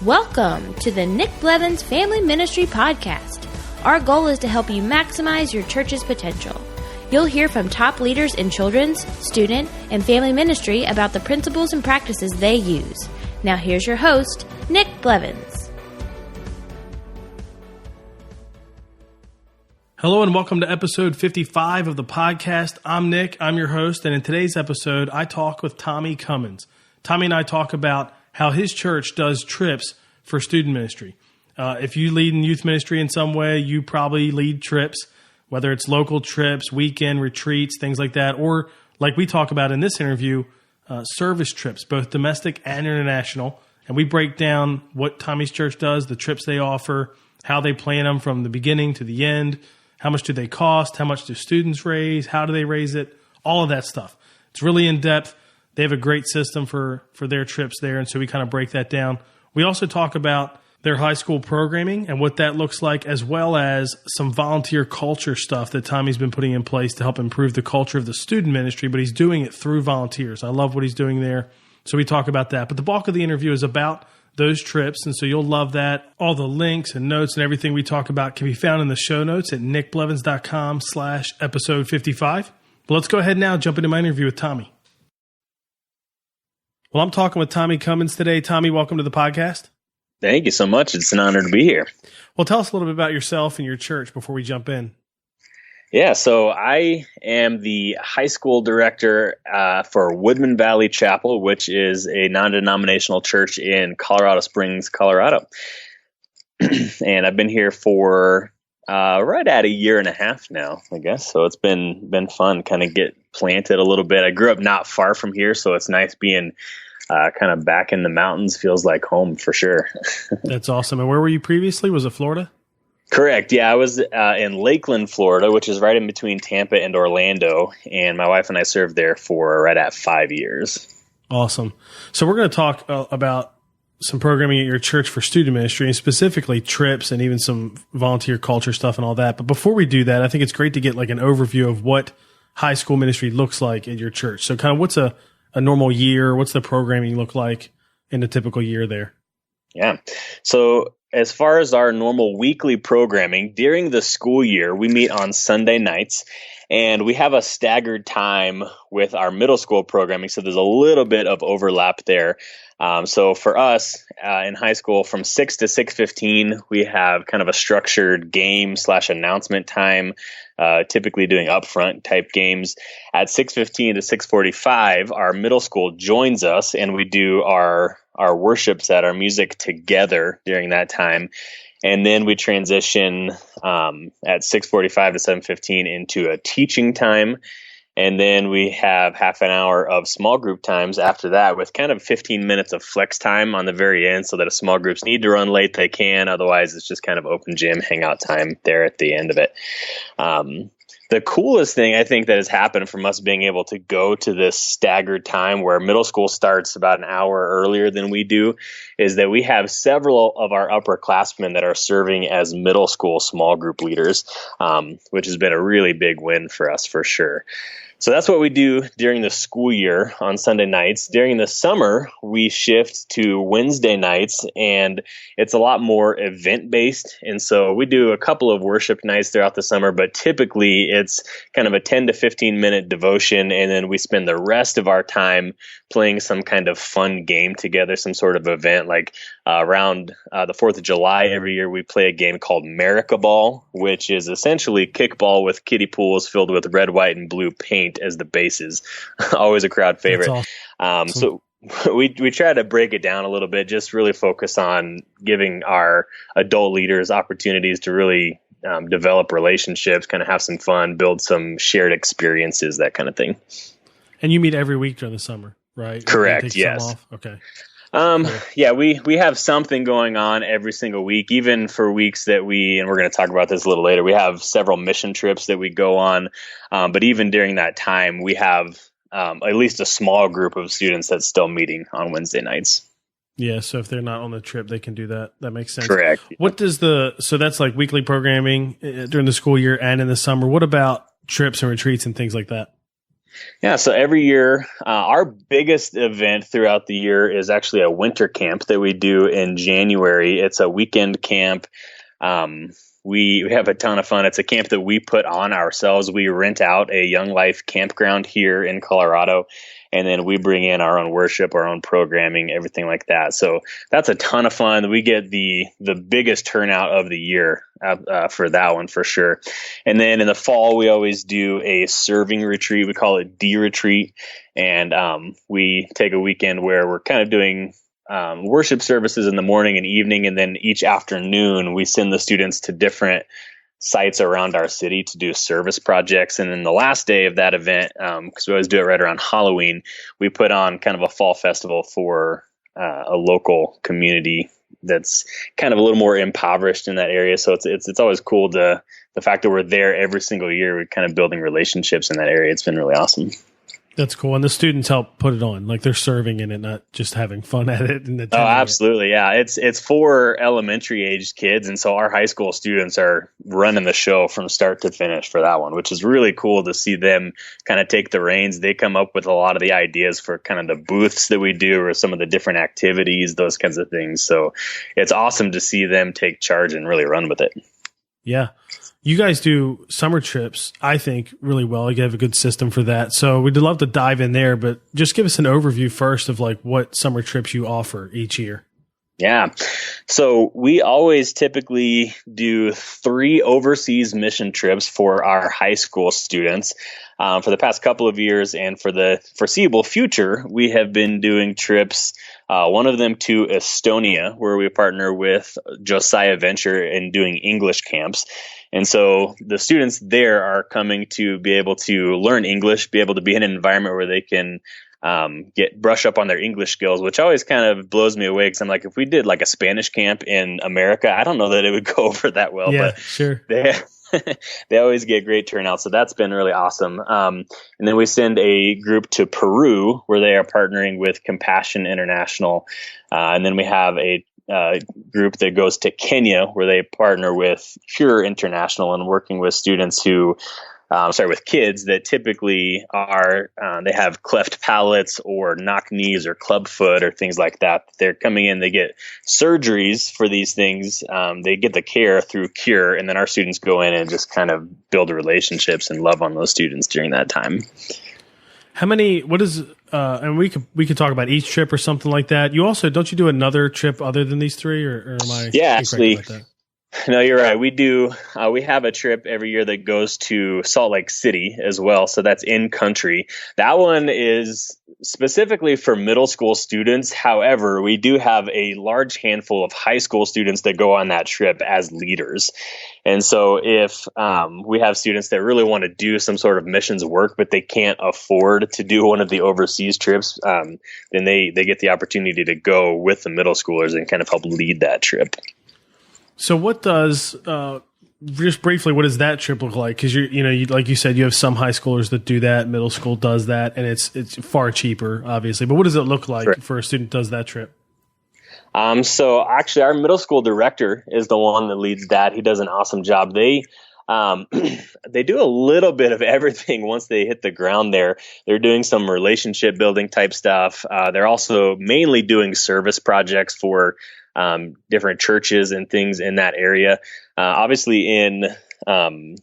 Welcome to the Nick Blevins Family Ministry Podcast. Our goal is to help you maximize your church's potential. You'll hear from top leaders in children's, student, and family ministry about the principles and practices they use. Now here's your host, Nick Blevins. Hello and welcome to episode 55 of the podcast. I'm Nick, I'm your host, and in today's episode, I talk with Tomy Cummins. Tomy and I talk about how his church does trips for student ministry. If you lead in youth ministry in some way, you probably lead trips, whether it's local trips, weekend retreats, things like that, or like we talk about in this interview, service trips, both domestic and international. And we break down what Tomy's church does, the trips they offer, how they plan them from the beginning to the end, how much do they cost, how much do students raise, how do they raise it, all of that stuff. It's really in-depth. They have a great system for their trips there, and so we kind of break that down. We also talk about their high school programming and what that looks like, as well as some volunteer culture stuff that Tomy's been putting in place to help improve the culture of the student ministry, but he's doing it through volunteers. I love what he's doing there, so we talk about that. But the bulk of the interview is about those trips, and so you'll love that. All the links and notes and everything we talk about can be found in the show notes at nickblevins.com/episode 55. But let's go ahead now and jump into my interview with Tomy. Well, I'm talking with Tomy Cummins today. Tomy, welcome to the podcast. Thank you so much. It's an honor to be here. Well, tell us a little bit about yourself and your church before we jump in. Yeah, so I am the high school director for Woodmen Valley Chapel, which is a non-denominational church in Colorado Springs, Colorado. And I've been here for right at a year and a half now, I guess. So it's been fun, kind of get planted a little bit. I grew up not far from here, so it's nice being kind of back in the mountains. Feels like home for sure. That's awesome. And where were you previously? Was it Florida? Correct. Yeah, I was in Lakeland, Florida, which is right in between Tampa and Orlando. And my wife and I served there for right at 5 years. Awesome. So we're going to talk about some programming at your church for student ministry, and specifically trips and even some volunteer culture stuff and all that. But before we do that, I think it's great to get like an overview of what high school ministry looks like at your church. So kind of what's a normal year? What's the programming look like in a typical year there? Yeah. So as far as our normal weekly programming, during the school year, we meet on Sunday nights, and we have a staggered time with our middle school programming. So there's a little bit of overlap there. So for us in high school, from 6 to 6:15, we have kind of a structured game/announcement time, typically doing upfront type games. At 6:15 to 6:45, our middle school joins us, and we do our worship set, our music together during that time. And then we transition at 6:45 to 7:15 into a teaching time. And then we have half an hour of small group times after that, with kind of 15 minutes of flex time on the very end, so that if small groups need to run late, they can. Otherwise, it's just kind of open gym hangout time there at the end of it. The coolest thing I think that has happened from us being able to go to this staggered time where middle school starts about an hour earlier than we do is that we have several of our upperclassmen that are serving as middle school small group leaders, which has been a really big win for us for sure. So that's what we do during the school year on Sunday nights. During the summer, we shift to Wednesday nights, and it's a lot more event-based. And so we do a couple of worship nights throughout the summer, but typically it's kind of a 10 to 15-minute devotion, and then we spend the rest of our time playing some kind of fun game together, some sort of event. Like around the 4th of July every year, we play a game called America Ball, which is essentially kickball with kiddie pools filled with red, white, and blue paint as the bases. Always a crowd favorite. So we try to break it down a little bit, just really focus on giving our adult leaders opportunities to really develop relationships, kind of have some fun, build some shared experiences, that kind of thing. And you meet every week during the summer, right? Correct. Yes. Okay. Yeah, we have something going on every single week, even for weeks that and we're going to talk about this a little later, we have several mission trips that we go on. But even during that time, we have at least a small group of students that's still meeting on Wednesday nights. Yeah, so if they're not on the trip, they can do that. That makes sense. Correct. So that's like weekly programming during the school year and in the summer. What about trips and retreats and things like that? Yeah, so every year, our biggest event throughout the year is actually a winter camp that we do in January. It's a weekend camp. We have a ton of fun. It's a camp that we put on ourselves. We rent out a Young Life campground here in Colorado, and then we bring in our own worship, our own programming, everything like that. So that's a ton of fun. We get the biggest turnout of the year for that one for sure. And then in the fall, we always do a serving retreat. We call it D Retreat, and we take a weekend where we're kind of doing worship services in the morning and evening, and then each afternoon we send the students to different sites around our city to do service projects. And then the last day of that event, because we always do it right around Halloween, we put on kind of a fall festival for a local community that's kind of a little more impoverished in that area. So it's always cool the fact that we're there every single year. We're kind of building relationships in that area. It's been really awesome. That's cool. And the students help put it on, like they're serving in it, not just having fun at it. Oh, absolutely. Yeah. It's for elementary aged kids. And so our high school students are running the show from start to finish for that one, which is really cool to see them kind of take the reins. They come up with a lot of the ideas for kind of the booths that we do or some of the different activities, those kinds of things. So it's awesome to see them take charge and really run with it. Yeah. You guys do summer trips, I think, really well. You have a good system for that. So we'd love to dive in there, but just give us an overview first of like what summer trips you offer each year. Yeah. So we always typically do 3 overseas mission trips for our high school students. For the past couple of years and for the foreseeable future, we have been doing trips, one of them to Estonia, where we partner with Josiah Venture in doing English camps. And so the students there are coming to be able to learn English, be able to be in an environment where they can brush up on their English skills, which always kind of blows me away because I'm like, if we did like a Spanish camp in America, I don't know that it would go over that well. Yeah, but sure. They always get great turnout. So that's been really awesome. And then we send a group to Peru where they are partnering with Compassion International. And then we have a group that goes to Kenya where they partner with Cure International and working with students who with kids that typically are, they have cleft palates or knock knees or club foot or things like that. They're coming in, they get surgeries for these things. They get the care through Cure, and then our students go in and just kind of build relationships and love on those students during that time. How many, and we could talk about each trip or something like that. You also, don't you do another trip other than these 3 or am I? Yeah, actually. About that? No, you're right. We do. We have a trip every year that goes to Salt Lake City as well. So that's in country. That one is specifically for middle school students. However, we do have a large handful of high school students that go on that trip as leaders. And so if we have students that really want to do some sort of missions work, but they can't afford to do one of the overseas trips, then they get the opportunity to go with the middle schoolers and kind of help lead that trip. So what does, just briefly, what does that trip look like? Because like you said, you have some high schoolers that do that, middle school does that, and it's far cheaper, obviously. But what does it look like for a student that does that trip? So actually, our middle school director is the one that leads that. He does an awesome job. They do a little bit of everything once they hit the ground there. They're doing some relationship building type stuff. They're also mainly doing service projects for different churches and things in that area. Obviously in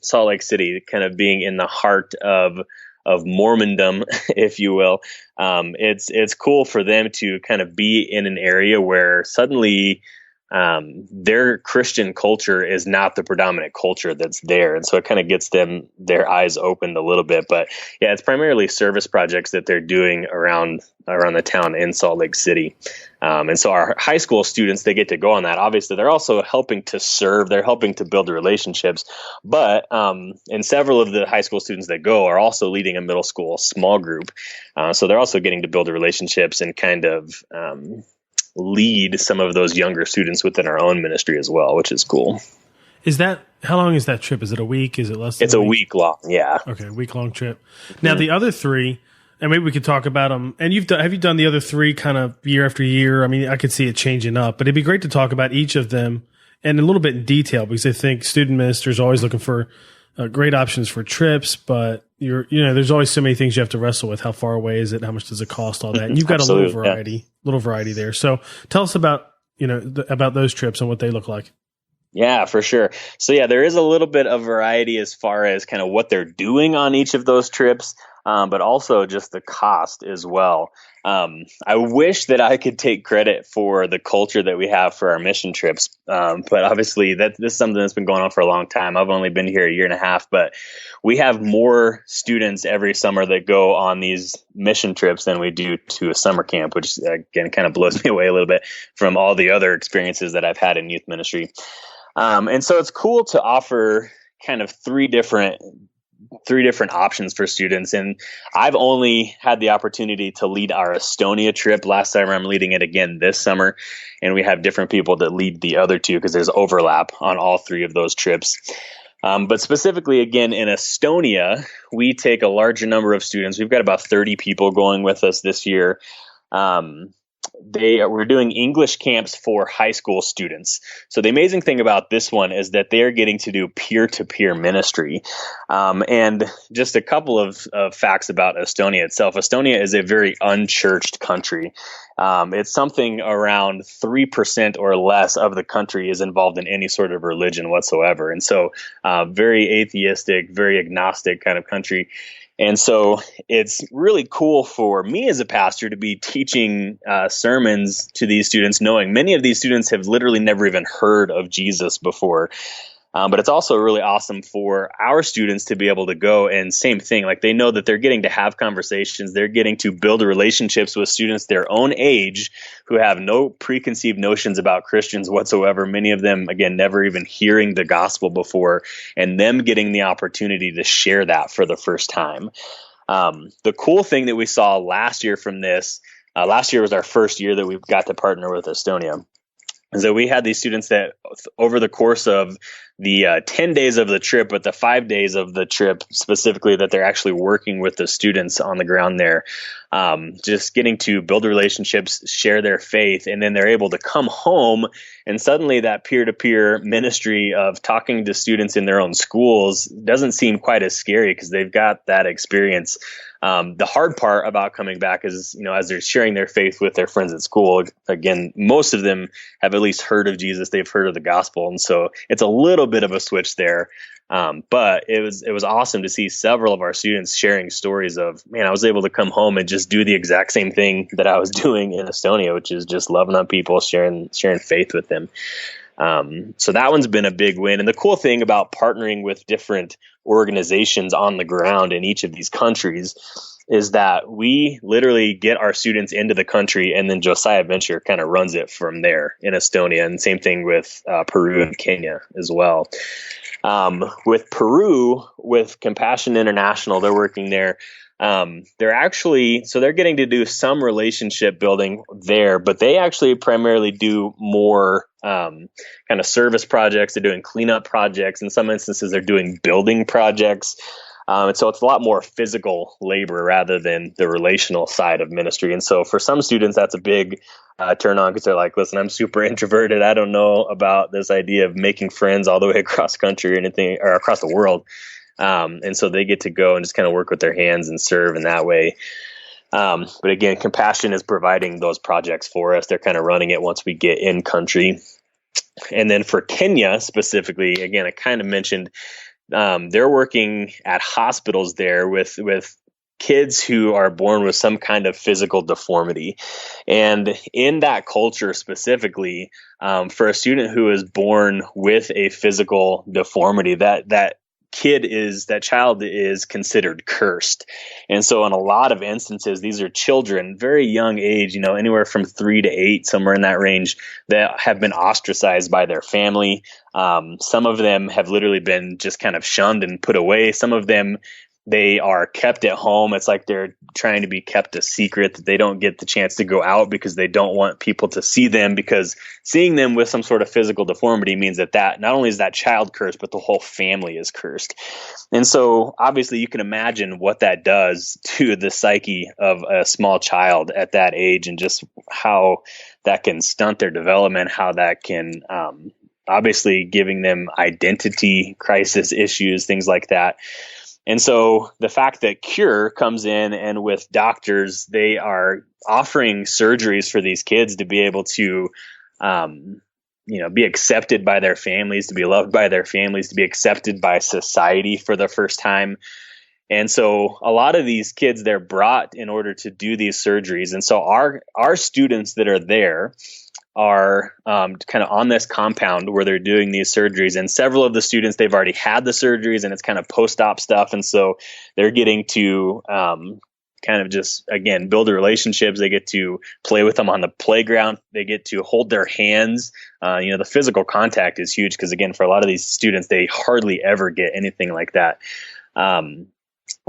Salt Lake City, kind of being in the heart of Mormondom, if you will, it's cool for them to kind of be in an area where suddenly their Christian culture is not the predominant culture that's there. And so it kind of gets their eyes opened a little bit. But yeah, it's primarily service projects that they're doing around the town in Salt Lake City. And so our high school students, they get to go on that. Obviously, they're also helping to serve. They're helping to build relationships. But and several of the high school students that go are also leading a middle school small group. So they're also getting to build relationships and kind of lead some of those younger students within our own ministry as well, which is cool. How long is that trip? Is it a week? Is it less than It's a week long, yeah. Okay, week-long trip. Now, the other 3, and maybe we could talk about them. And have you done the other 3 kind of year after year? I mean, I could see it changing up, but it'd be great to talk about each of them and a little bit in detail because I think student ministers are always looking for great options for trips, but there's always so many things you have to wrestle with. How far away is it? How much does it cost? All that. And you've got a little variety there. So tell us about, about those trips and what they look like. Yeah, for sure. So yeah, there is a little bit of variety as far as kind of what they're doing on each of those trips, but also just the cost as well. I wish that I could take credit for the culture that we have for our mission trips, but obviously this is something that's been going on for a long time. I've only been here a year and a half, but we have more students every summer that go on these mission trips than we do to a summer camp, which again kind of blows me away a little bit from all the other experiences that I've had in youth ministry. And so it's cool to offer kind of three different options for students. And I've only had the opportunity to lead our Estonia trip last summer. I'm leading it again this summer. And we have different people that lead the other two because there's overlap on all three of those trips. But specifically, again, in Estonia, we take a larger number of students. We've got about 30 people going with us this year. We're doing English camps for high school students. So the amazing thing about this one is that they're getting to do peer-to-peer ministry. And just a couple of facts about Estonia itself. Estonia is a very unchurched country. It's something around 3% or less of the country is involved in any sort of religion whatsoever. And so very atheistic, very agnostic kind of country. And so it's really cool for me as a pastor to be teaching sermons to these students, knowing many of these students have literally never even heard of Jesus before. But it's also really awesome for our students to be able to go and same thing, like they know that they're getting to have conversations. They're getting to build relationships with students their own age who have no preconceived notions about Christians whatsoever. Many of them, again, never even hearing the gospel before, and them getting the opportunity to share that for the first time. The cool thing that we saw last year from this, last year was our first year that we got to partner with Estonia. And so we had these students that over the course of the 10 days of the trip, but the 5 days of the trip specifically, that they're actually working with the students on the ground there, just getting to build relationships, share their faith, and then they're able to come home. And suddenly that peer-to-peer ministry of talking to students in their own schools doesn't seem quite as scary because they've got that experience. The hard part about coming back is, as they're sharing their faith with their friends at school, again, most of them have at least heard of Jesus. They've heard of the gospel. And so it's a little bit of a switch there. But it was awesome to see several of our students sharing stories of, man, I was able to come home and just do the exact same thing that I was doing in Estonia, which is just loving on people, sharing faith with them. So that one's been a big win. And the cool thing about partnering with different organizations on the ground in each of these countries is that we literally get our students into the country, and then Josiah Venture kind of runs it from there in Estonia. And same thing with Peru and Kenya as well. With Peru, with Compassion International, they're working there. They're getting to do some relationship building there, but they actually primarily do more kind of service projects. They're doing cleanup projects. In some instances, they're doing building projects. And so it's a lot more physical labor rather than the relational side of ministry. And so for some students, that's a big turn on because they're like, listen, I'm super introverted. I don't know about this idea of making friends all the way across country or anything, or across the world. And so they get to go and just kind of work with their hands and serve in that way. But again, Compassion is providing those projects for us. They're kind of running it once we get in country. And then for Kenya specifically, again, I kind of mentioned they're working at hospitals there with kids who are born with some kind of physical deformity. And in that culture specifically, for a student who is born with a physical deformity, that child is considered cursed. And so in a lot of instances, these are children, very young age, anywhere from 3 to 8, somewhere in that range, that have been ostracized by their family. Some of them have literally been just kind of shunned and put away. Some of them, they are kept at home. It's like they're trying to be kept a secret, that they don't get the chance to go out because they don't want people to see them, because seeing them with some sort of physical deformity means that not only is that child cursed, but the whole family is cursed. And so obviously you can imagine what that does to the psyche of a small child at that age, and just how that can stunt their development, how that can obviously giving them identity crisis issues, things like that. And so the fact that Cure comes in and with doctors, they are offering surgeries for these kids to be able to, be accepted by their families, to be loved by their families, to be accepted by society for the first time. And so a lot of these kids, they're brought in order to do these surgeries. And so our students that are there are kind of on this compound where they're doing these surgeries. And several of the students, they've already had the surgeries and it's kind of post-op stuff. And so they're getting to kind of just, again, build relationships. They get to play with them on the playground. They get to hold their hands. The physical contact is huge because, again, for a lot of these students, they hardly ever get anything like that.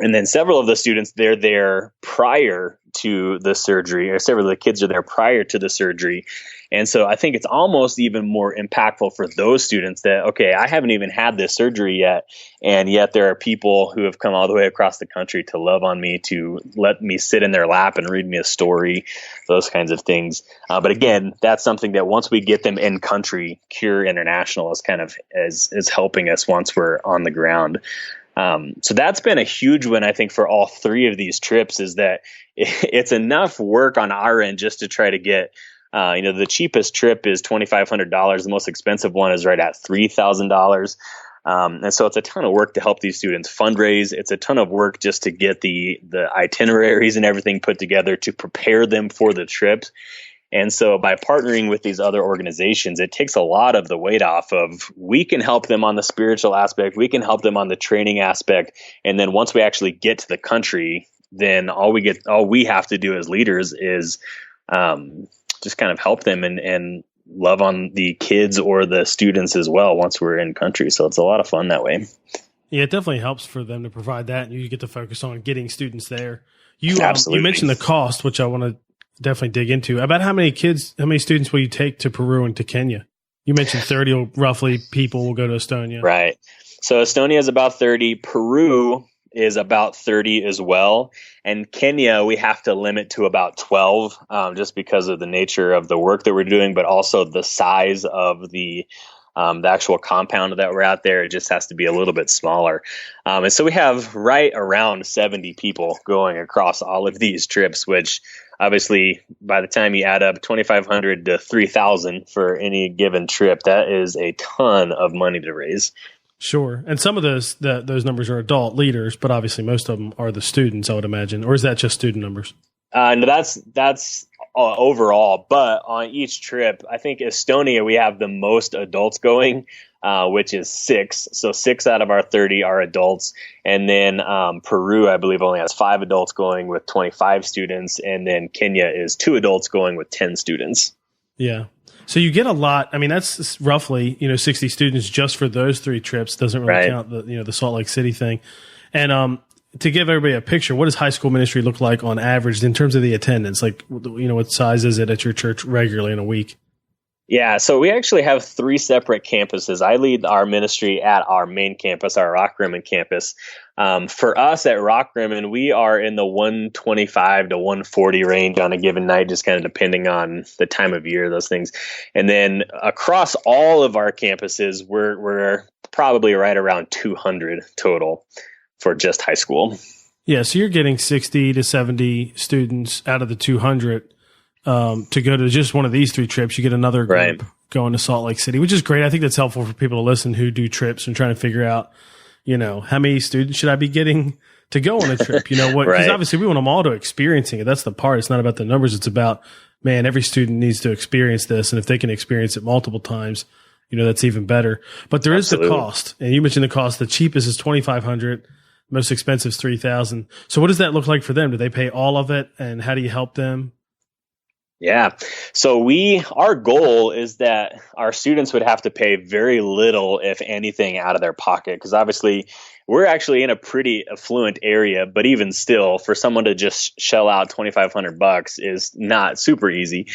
And then several of the students, they're there prior to the surgery, or several of the kids are there prior to the surgery. And so I think it's almost even more impactful for those students that, okay, I haven't even had this surgery yet. And yet there are people who have come all the way across the country to love on me, to let me sit in their lap and read me a story, those kinds of things. But again, that's something that once we get them in country, Cure International is kind of is helping us once we're on the ground. So that's been a huge one, I think, for all three of these trips, is that it's enough work on our end just to try to get, the cheapest trip is $2,500. The most expensive one is right at $3,000. And so it's a ton of work to help these students fundraise. It's a ton of work just to get the itineraries and everything put together to prepare them for the trips. And so by partnering with these other organizations, it takes a lot of the weight off of, we can help them on the spiritual aspect, we can help them on the training aspect. And then once we actually get to the country, then all we have to do as leaders is just kind of help them and love on the kids or the students as well once we're in country. So it's a lot of fun that way. Yeah, it definitely helps for them to provide that, and you get to focus on getting students there. You mentioned the cost, which I want to definitely dig into. About how many students will you take to Peru and to Kenya? You mentioned 30 roughly people will go to Estonia. Right. So Estonia is about 30. Peru is about 30 as well. And Kenya, we have to limit to about 12, just because of the nature of the work that we're doing, but also the size of the actual compound that we're out there. It just has to be a little bit smaller. And so we have right around 70 people going across all of these trips, which obviously by the time you add up 2,500 to 3,000 for any given trip, that is a ton of money to raise. Sure. And some of those numbers are adult leaders, but obviously most of them are the students, I would imagine. Or is that just student numbers? No, that's overall. But on each trip, I think Estonia, we have the most adults going, which is 6. So 6 out of our 30 are adults. And then Peru, I believe, only has 5 adults going with 25 students. And then Kenya is 2 adults going with 10 students. Yeah. So you get a lot. I mean, that's roughly, 60 students just for those 3 trips. Doesn't really count the Salt Lake City thing. And to give everybody a picture, what does high school ministry look like on average in terms of the attendance? Like, what size is it at your church regularly in a week? Yeah, so we actually have 3 separate campuses. I lead our ministry at our main campus, our Rockrimmon campus. For us at Rockrimmon, we are in the 125 to 140 range on a given night, just kind of depending on the time of year, those things. And then across all of our campuses, we're probably right around 200 total for just high school. Yeah, so you're getting 60 to 70 students out of the 200 to go to just one of these 3 trips. You get another group going to Salt Lake City, which is great. I think that's helpful for people to listen who do trips and trying to figure out, how many students should I be getting to go on a trip? Because obviously we want them all to experiencing it. That's the part. It's not about the numbers. It's about, man, every student needs to experience this. And if they can experience it multiple times, that's even better. But there is the cost. And you mentioned the cost. The cheapest is $2,500. Most expensive is $3,000. So what does that look like for them? Do they pay all of it? And how do you help them? Yeah. So our goal is that our students would have to pay very little, if anything, out of their pocket. Because obviously we're actually in a pretty affluent area, but even still, for someone to just shell out $2,500 is not super easy.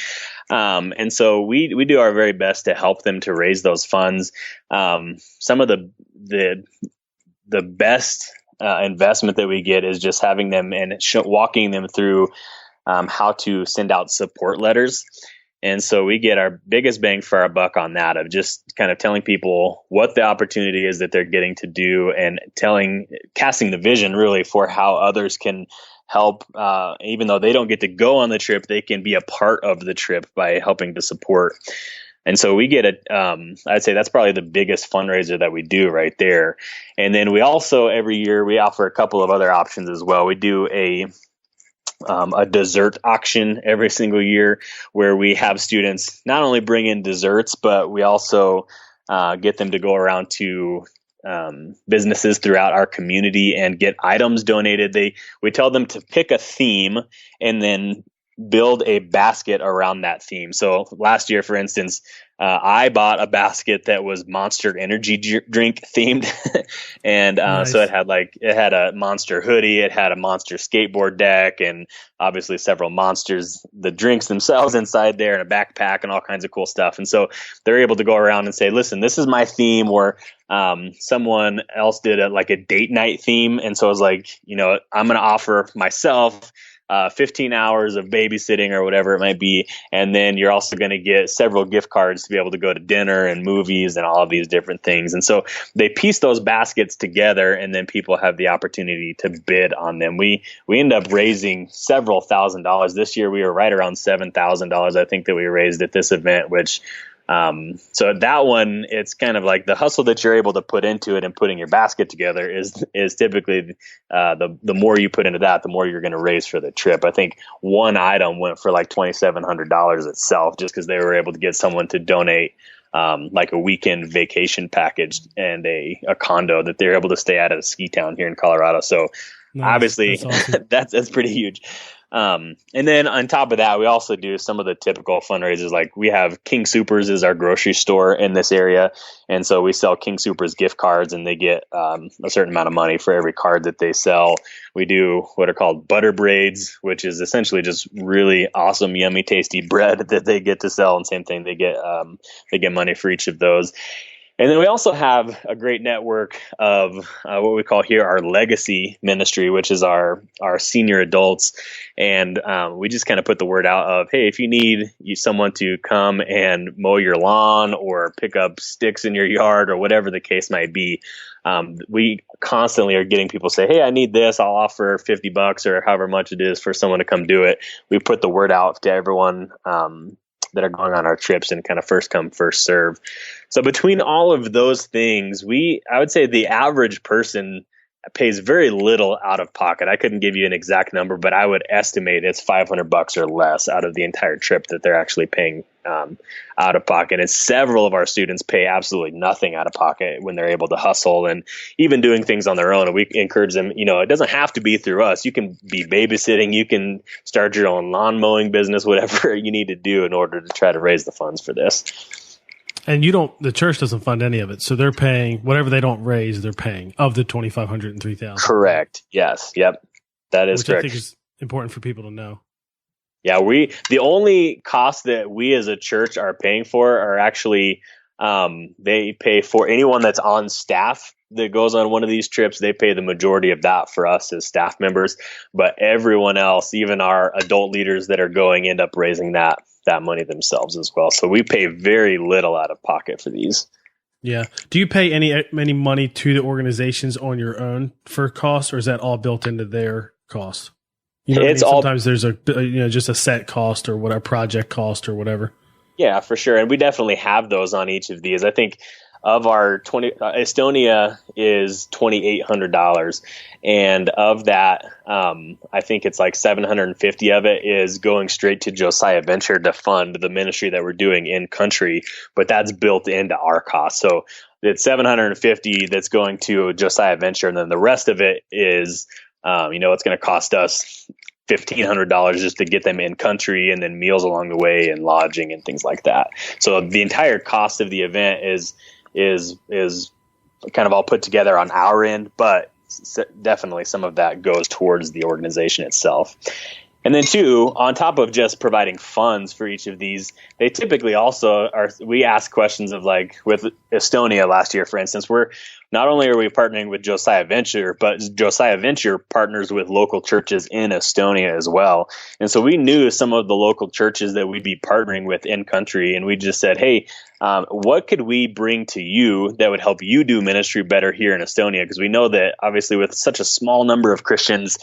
And so we do our very best to help them to raise those funds. Some of the best investment that we get is just having them and walking them through how to send out support letters. And so we get our biggest bang for our buck on that, of just kind of telling people what the opportunity is that they're getting to do, and casting the vision really for how others can help. Even though they don't get to go on the trip, they can be a part of the trip by helping to support. And so we get I'd say that's probably the biggest fundraiser that we do right there. And then we also, every year, we offer a couple of other options as well. We do a dessert auction every single year, where we have students not only bring in desserts, but we also get them to go around to businesses throughout our community and get items donated. We tell them to pick a theme and then build a basket around that theme. So last year, for instance, I bought a basket that was Monster energy drink themed. And nice. So it had a Monster hoodie, it had a Monster skateboard deck, and obviously several Monsters, the drinks themselves inside there, and a backpack and all kinds of cool stuff. And so they're able to go around and say, listen, this is my theme. Or someone else did a date night theme. And so I was like, I'm going to offer myself 15 hours of babysitting or whatever it might be. And then you're also going to get several gift cards to be able to go to dinner and movies and all of these different things. And so they piece those baskets together, and then people have the opportunity to bid on them. We end up raising several $1,000s. This year we were right around $7,000, I think, that we raised at this event, which so that one, it's kind of like the hustle that you're able to put into it and putting your basket together is typically the more you put into that, the more you're going to raise for the trip. I think one item went for like $2,700 itself, just because they were able to get someone to donate like a weekend vacation package and a condo that they're able to stay at a ski town here in Colorado. So nice. Obviously that's awesome. that's pretty huge. And then on top of that, we also do some of the typical fundraisers. Like we have King Soopers is our grocery store in this area. And so we sell King Soopers gift cards, and they get a certain amount of money for every card that they sell. We do what are called butter braids, which is essentially just really awesome, yummy, tasty bread that they get to sell. And same thing, they get money for each of those. And then we also have a great network of what we call here our legacy ministry, which is our senior adults. And we just kind of put the word out of, hey, if you need someone to come and mow your lawn or pick up sticks in your yard or whatever the case might be, we constantly are getting people say, hey, I need this. I'll offer $50 or however much it is for someone to come do it. We put the word out to everyone that are going on our trips, and kind of first come, first serve. So between all of those things, I would say the average person pays very little out of pocket. I couldn't give you an exact number, but I would estimate it's $500 or less out of the entire trip that they're actually paying out of pocket. And several of our students pay absolutely nothing out of pocket when they're able to hustle and even doing things on their own. And we encourage them, it doesn't have to be through us. You can be babysitting, you can start your own lawn mowing business, whatever you need to do in order to try to raise the funds for this. And the church doesn't fund any of it. So they're paying whatever they don't raise, they're paying of the $2,500 and $3,000. Correct. Yes. Yep. That is correct. I think is important for people to know. Yeah. The only costs that we as a church are paying for are actually, they pay for anyone that's on staff that goes on one of these trips. They pay the majority of that for us as staff members, but everyone else, even our adult leaders that are going, end up raising that money themselves as well. So we pay very little out of pocket for these. Yeah. Do you pay any money to the organizations on your own for costs, or is that all built into their cost? Sometimes there's just a set cost or whatever, project cost or whatever. Yeah, for sure. And we definitely have those on each of these. I think of our Estonia is $2,800. And of that, I think it's like 750 of it is going straight to Josiah Venture to fund the ministry that we're doing in country, but that's built into our cost. So it's 750 that's going to Josiah Venture. And then the rest of it is, it's going to cost us $1,500 just to get them in country, and then meals along the way and lodging and things like that. So the entire cost of the event is kind of all put together on our end, but definitely some of that goes towards the organization itself. And then two, on top of just providing funds for each of these, they typically also we ask questions of, like with Estonia last year, for instance, we're not only are we partnering with Josiah Venture, but Josiah Venture partners with local churches in Estonia as well. And so we knew some of the local churches that we'd be partnering with in country. And we just said, hey, what could we bring to you that would help you do ministry better here in Estonia? Because we know that obviously with such a small number of Christians,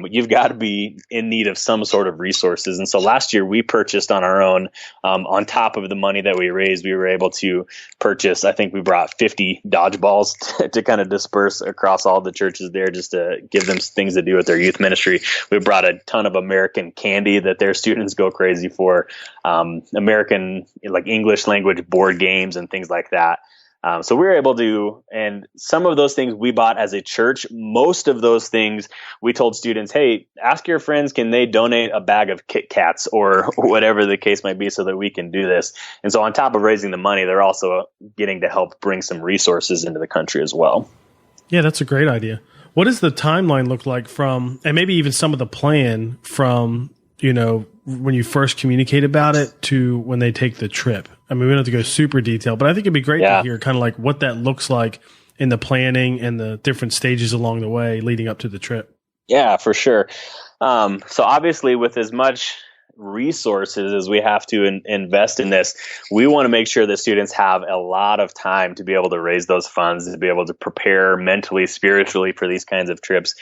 you've got to be in need of some sort of resources. And so last year we purchased on our own, on top of the money that we raised, we were able to purchase, I think we brought 50 dodgeballs to kind of disperse across all the churches there, just to give them things to do with their youth ministry. We brought a ton of American candy that their students go crazy for, American, like English language board games and things like that. So we were able to, and some of those things we bought as a church. Most of those things we told students, hey, ask your friends, can they donate a bag of Kit Kats or whatever the case might be so that we can do this. And so on top of raising the money, they're also getting to help bring some resources into the country as well. Yeah, that's a great idea. What does the timeline look like from, and maybe even some of the plan from, when you first communicate about it to when they take the trip? I mean, we don't have to go super detailed, but I think it'd be great to hear kind of like what that looks like in the planning and the different stages along the way leading up to the trip. Yeah, for sure. So obviously with as much resources as we have to invest in this, we want to make sure that students have a lot of time to be able to raise those funds, to be able to prepare mentally, spiritually for these kinds of trips.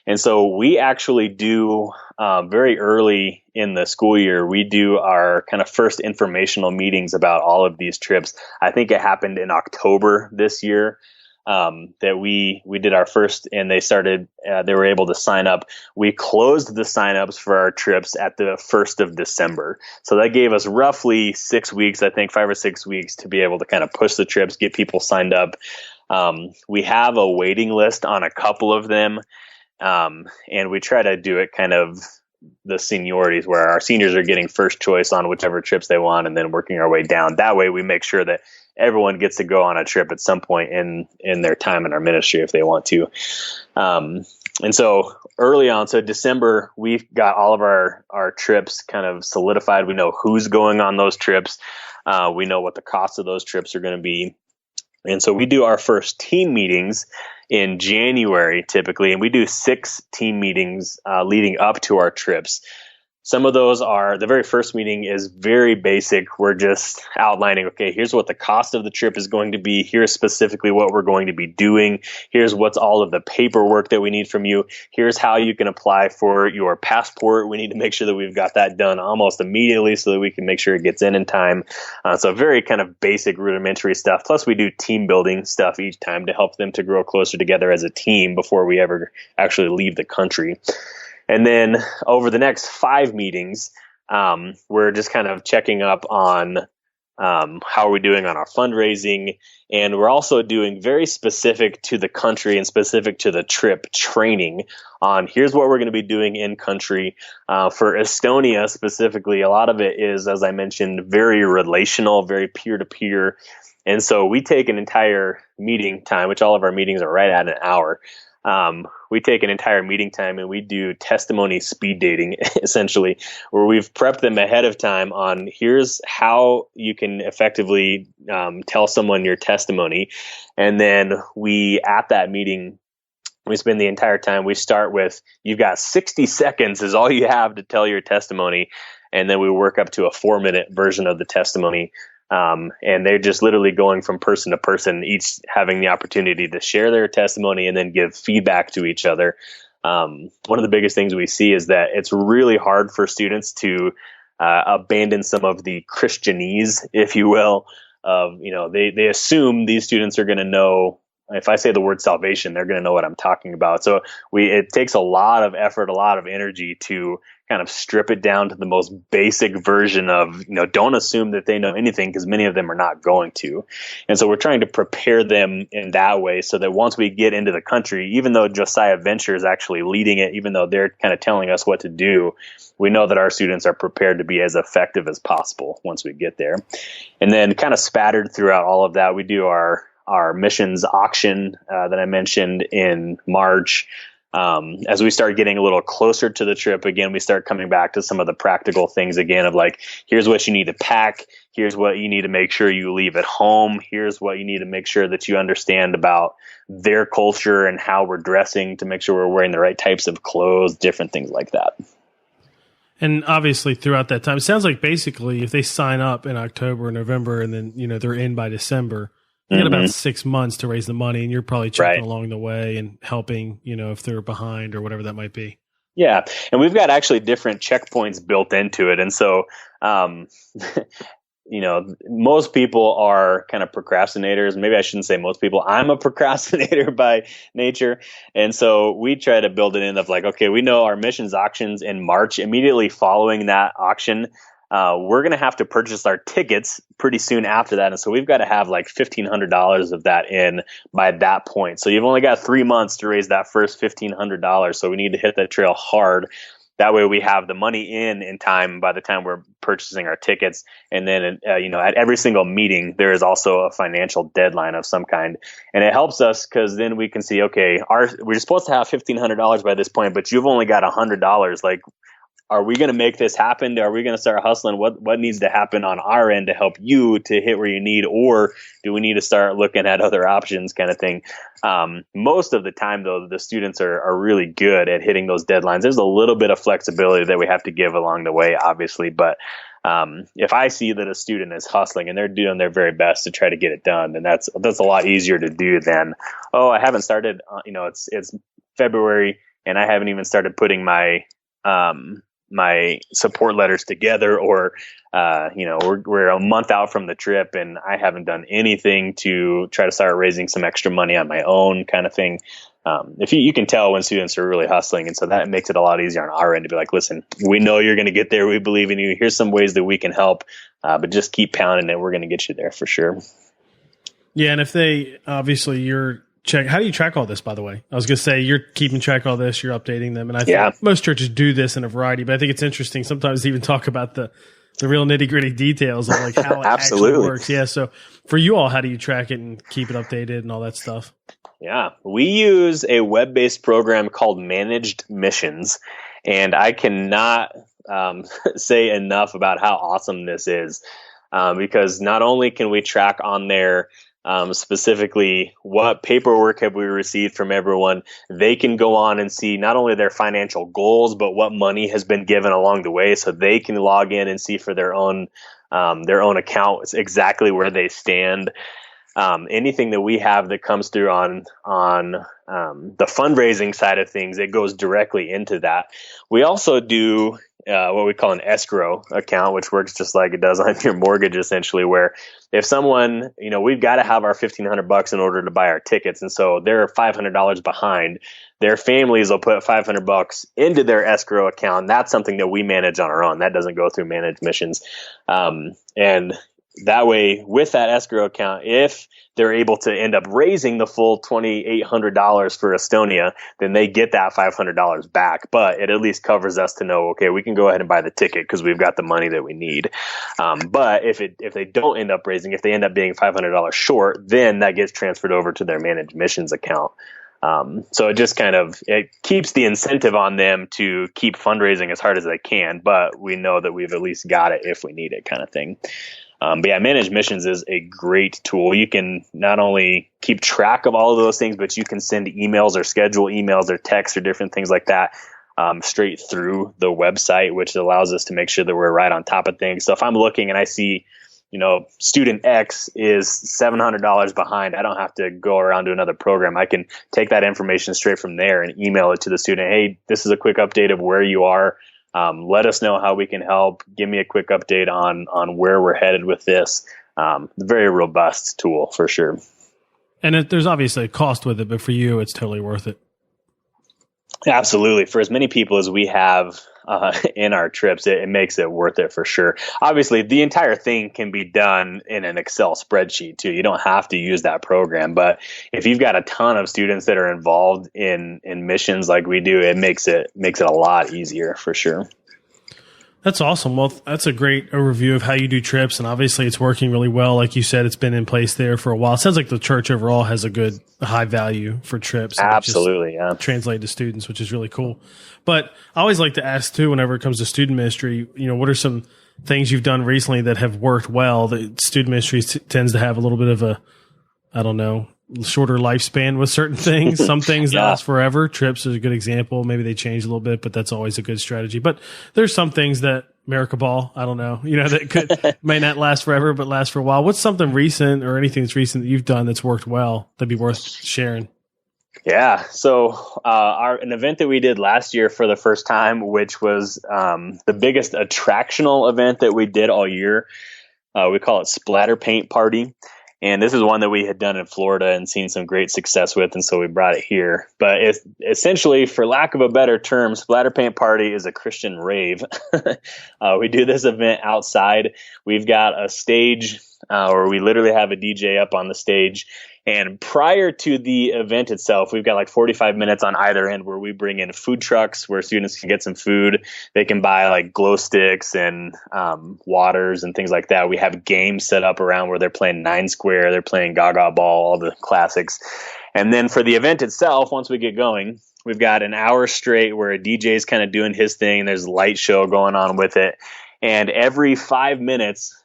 And so we actually do very early in the school year, we do our kind of first informational meetings about all of these trips. I think it happened in October this year. That we did our first, and they were able to sign up. We closed the signups for our trips at the 1st of December. So that gave us roughly 6 weeks, I think 5 or 6 weeks, to be able to kind of push the trips, get people signed up. We have a waiting list on a couple of them. And we try to do it kind of the seniorities where our seniors are getting first choice on whichever trips they want and then working our way down. That way we make sure that everyone gets to go on a trip at some point in their time in our ministry if they want to. And so early on, so December, we've got all of our trips kind of solidified. We know who's going on those trips. We know what the cost of those trips are going to be. And so we do our first team meetings in January typically, and we do 6 team meetings leading up to our trips. Some of those are, the very first meeting is very basic. We're just outlining, okay, here's what the cost of the trip is going to be. Here's specifically what we're going to be doing. Here's what's all of the paperwork that we need from you. Here's how you can apply for your passport. We need to make sure that we've got that done almost immediately so that we can make sure it gets in time. So very kind of basic rudimentary stuff. Plus we do team building stuff each time to help them to grow closer together as a team before we ever actually leave the country. And then over the next 5 meetings, we're just kind of checking up on how are we doing on our fundraising. And we're also doing very specific to the country and specific to the trip training on here's what we're going to be doing in country. For Estonia specifically, a lot of it is, as I mentioned, very relational, very peer-to-peer. And so we take an entire meeting time, which all of our meetings are right at an hour. We take an entire meeting time and we do testimony speed dating, essentially, where we've prepped them ahead of time on here's how you can effectively tell someone your testimony. And then at that meeting, we spend the entire time, we start with, you've got 60 seconds is all you have to tell your testimony. And then we work up to a 4-minute version of the testimony. And they're just literally going from person to person, each having the opportunity to share their testimony and then give feedback to each other. One of the biggest things we see is that it's really hard for students to abandon some of the Christianese, if you will, of, they assume these students are going to know. If I say the word salvation, they're going to know what I'm talking about. So it takes a lot of effort, a lot of energy to kind of strip it down to the most basic version of, don't assume that they know anything because many of them are not going to. And so we're trying to prepare them in that way so that once we get into the country, even though Josiah Venture is actually leading it, even though they're kind of telling us what to do, we know that our students are prepared to be as effective as possible once we get there. And then kind of spattered throughout all of that, we do our missions auction that I mentioned in March. As we start getting a little closer to the trip, again, we start coming back to some of the practical things again of like, here's what you need to pack. Here's what you need to make sure you leave at home. Here's what you need to make sure that you understand about their culture and how we're dressing to make sure we're wearing the right types of clothes, different things like that. And obviously throughout that time, it sounds like basically if they sign up in October or November and then, they're in by December, you got about 6 months to raise the money, and you're probably checking along the way and helping, if they're behind or whatever that might be. Yeah. And we've got actually different checkpoints built into it. And so, most people are kind of procrastinators. Maybe I shouldn't say most people. I'm a procrastinator by nature. And so we try to build it in of like, okay, we know our missions auctions in March. Immediately following that auction, we're going to have to purchase our tickets pretty soon after that. And so we've got to have like $1,500 of that in by that point. So you've only got 3 months to raise that first $1,500. So we need to hit that trail hard. That way we have the money in time by the time we're purchasing our tickets. And then, at every single meeting, there is also a financial deadline of some kind. And it helps us because then we can see, okay, we're supposed to have $1,500 by this point, but you've only got $100. Like, are we going to make this happen? Are we going to start hustling? What needs to happen on our end to help you to hit where you need? Or do we need to start looking at other options kind of thing? Most of the time, though, the students are really good at hitting those deadlines. There's a little bit of flexibility that we have to give along the way, obviously. But if I see that a student is hustling and they're doing their very best to try to get it done, then that's a lot easier to do than, I haven't started, it's February and I haven't even started putting my support letters together, or we're a month out from the trip and I haven't done anything to try to start raising some extra money on my own kind of thing. If you can tell when students are really hustling, and so that makes it a lot easier on our end to be like, listen, we know you're going to get there, we believe in you, here's some ways that we can help, but just keep pounding it, we're going to get you there for sure. Yeah, and if they obviously how do you track all this, by the way? I was going to say, you're keeping track of all this, you're updating them. And I think most churches do this in a variety, but I think it's interesting sometimes to even talk about the real nitty gritty details of like how it actually works. Yeah. So for you all, how do you track it and keep it updated and all that stuff? Yeah, we use a web-based program called Managed Missions. And I cannot say enough about how awesome this is, because not only can we track on there specifically what paperwork have we received from everyone, they can go on and see not only their financial goals, but what money has been given along the way, so they can log in and see for their own account exactly where they stand. Anything that we have that comes through on the fundraising side of things, it goes directly into that. We also do what we call an escrow account, which works just like it does on your mortgage, essentially, where if someone, we've got to have our $1,500 in order to buy our tickets. And so they're $500 behind. Their families will put $500 into their escrow account. That's something that we manage on our own. That doesn't go through Managed Missions. And that way, with that escrow account, if they're able to end up raising the full $2,800 for Estonia, then they get that $500 back. But it at least covers us to know, okay, we can go ahead and buy the ticket because we've got the money that we need. But if they don't end up raising, if they end up being $500 short, then that gets transferred over to their Managed Missions account. So it just it keeps the incentive on them to keep fundraising as hard as they can, but we know that we've at least got it if we need it, kind of thing. But yeah, Managed Missions is a great tool. You can not only keep track of all of those things, but you can send emails or schedule emails or texts or different things like that straight through the website, which allows us to make sure that we're right on top of things. So if I'm looking and I see, student X is $700 behind, I don't have to go around to another program. I can take that information straight from there and email it to the student. Hey, this is a quick update of where you are. Let us know how we can help. Give me a quick update on where we're headed with this. Very robust tool for sure. And there's obviously a cost with it, but for you, it's totally worth it. Absolutely. For as many people as we have in our trips, it makes it worth it for sure. Obviously, the entire thing can be done in an Excel spreadsheet too. You don't have to use that program, but if you've got a ton of students that are involved in missions like we do, it makes it a lot easier for sure. That's awesome. Well, that's a great overview of how you do trips, and obviously it's working really well. Like you said, it's been in place there for a while. It sounds like the church overall has a good high value for trips. Absolutely, yeah. Translate to students, which is really cool. But I always like to ask too, whenever it comes to student ministry, what are some things you've done recently that have worked well. The student ministry tends to have a little bit of a, I don't know, shorter lifespan with certain things. Some things last forever. Trips is a good example. Maybe they change a little bit, but that's always a good strategy. But there's some things that America Ball, I don't know, that may not last forever, but last for a while. What's something recent or anything that's recent that you've done that's worked well that'd be worth sharing? Yeah. So an event that we did last year for the first time, which was the biggest attractional event that we did all year. We call it Splatter Paint Party. And this is one that we had done in Florida and seen some great success with, and so we brought it here. But it's essentially, for lack of a better term, Splatter Paint Party is a Christian rave. We do this event outside. We've got a stage where we literally have a DJ up on the stage. And prior to the event itself, we've got like 45 minutes on either end where we bring in food trucks where students can get some food. They can buy like glow sticks and waters and things like that. We have games set up around where they're playing 9 Square, they're playing Gaga Ball, all the classics. And then for the event itself, once we get going, we've got an hour straight where a DJ is kind of doing his thing. There's a light show going on with it. And every 5 minutes,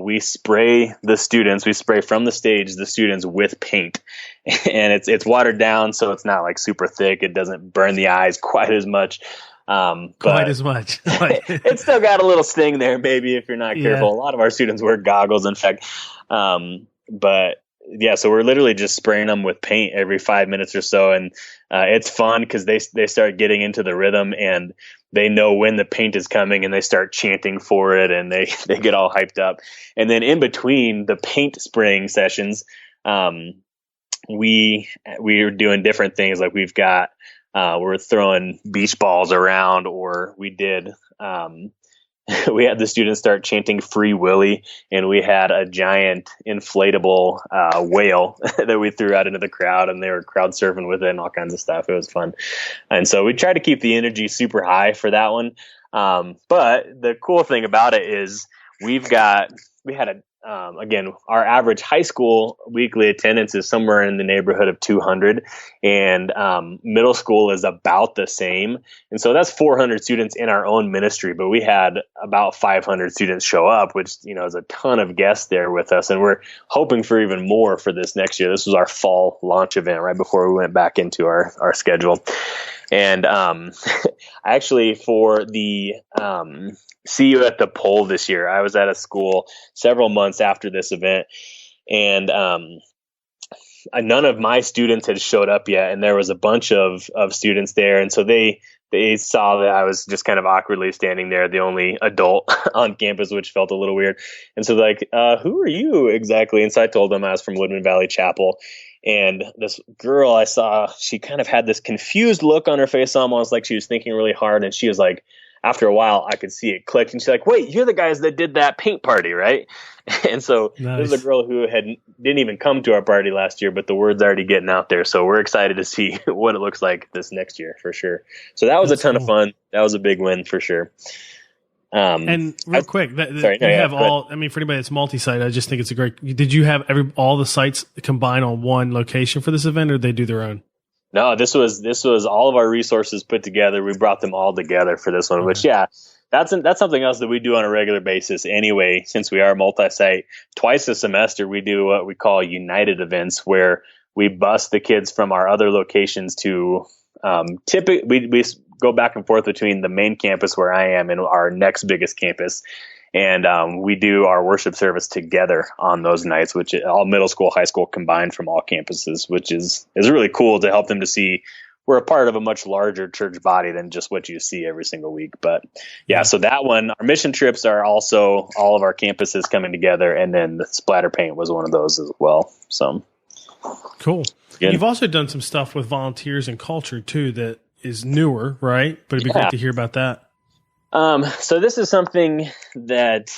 we spray from the stage, the students with paint, and it's watered down. So it's not like super thick. It doesn't burn the eyes quite as much. It's still got a little sting there, maybe, if you're not careful. Yeah. A lot of our students wear goggles, in fact. But yeah, so we're literally just spraying them with paint every 5 minutes or so. And it's fun because they start getting into the rhythm and they know when the paint is coming and they start chanting for it and they get all hyped up. And then in between the paint spraying sessions, we are doing different things. Like we're throwing beach balls around, or we did, we had the students start chanting Free Willy, and we had a giant inflatable whale that we threw out into the crowd, and they were crowd surfing with it and all kinds of stuff. It was fun. And so we tried to keep the energy super high for that one. But the cool thing about it is again, our average high school weekly attendance is somewhere in the neighborhood of 200, and middle school is about the same. And so that's 400 students in our own ministry, but we had about 500 students show up, which, is a ton of guests there with us. And we're hoping for even more for this next year. This was our fall launch event right before we went back into our schedule. And actually for the See You at the Pole this year, I was at a school several months after this event, and none of my students had showed up yet, and there was a bunch of students there, and so they saw that I was just kind of awkwardly standing there, the only adult on campus, which felt a little weird. And so they're like, who are you exactly? And so I told them I was from Woodmen Valley Chapel. And this girl I saw, she kind of had this confused look on her face, almost like she was thinking really hard. And she was like, after a while, I could see it clicked. And she's like, wait, you're the guys that did that paint party, right? And so Nice. This is a girl who didn't even come to our party last year, but the word's already getting out there. So we're excited to see what it looks like this next year for sure. So that was That's a ton cool. of fun. That was a big win for sure. And real quick, for anybody that's multi-site, I just think it's a great. Did you have all the sites combined on one location for this event, or did they do their own? No, this was all of our resources put together. We brought them all together for this one, okay. Which that's something else that we do on a regular basis anyway. Since we are multi-site, twice a semester we do what we call united events, where we bus the kids from our other locations to typically we go back and forth between the main campus where I am and our next biggest campus. And we do our worship service together on those nights, which is all middle school, high school combined from all campuses, which is really cool to help them to see we're a part of a much larger church body than just what you see every single week. But yeah, so that one, our mission trips are also all of our campuses coming together. And then the splatter paint was one of those as well. So cool. Good. You've also done some stuff with volunteers and culture too that is newer, right? But it'd be great to hear about that. So this is something that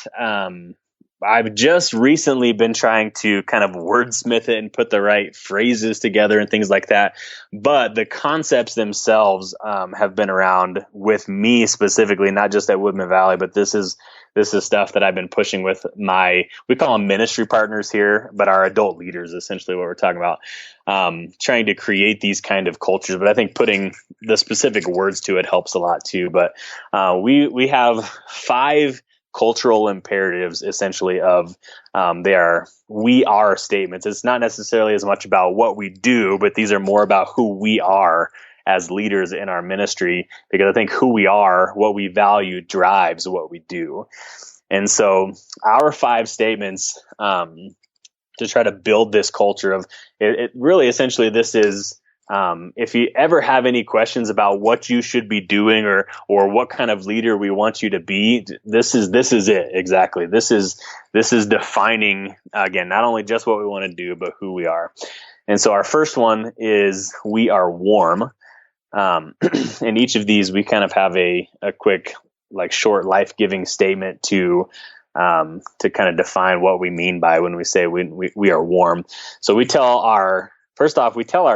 I've just recently been trying to kind of wordsmith it and put the right phrases together and things like that. But the concepts themselves have been around with me specifically, not just at Woodmen Valley, but this is stuff that I've been pushing with we call them ministry partners here, but our adult leaders, essentially what we're talking about, trying to create these kind of cultures. But I think putting the specific words to it helps a lot too. But we have 5 cultural imperatives, essentially, of they are we are statements. It's not necessarily as much about what we do, but these are more about who we are as leaders in our ministry, because I think who we are, what we value, drives what we do. And so our 5 statements to try to build this culture of it really essentially this is if you ever have any questions about what you should be doing or what kind of leader we want you to be, this is it exactly. This is defining, again, not only just what we want to do, but who we are. And so our first one is we are warm. In each of these, we kind of have a quick, like, short life-giving statement to kind of define what we mean by when we say we are warm. So we tell our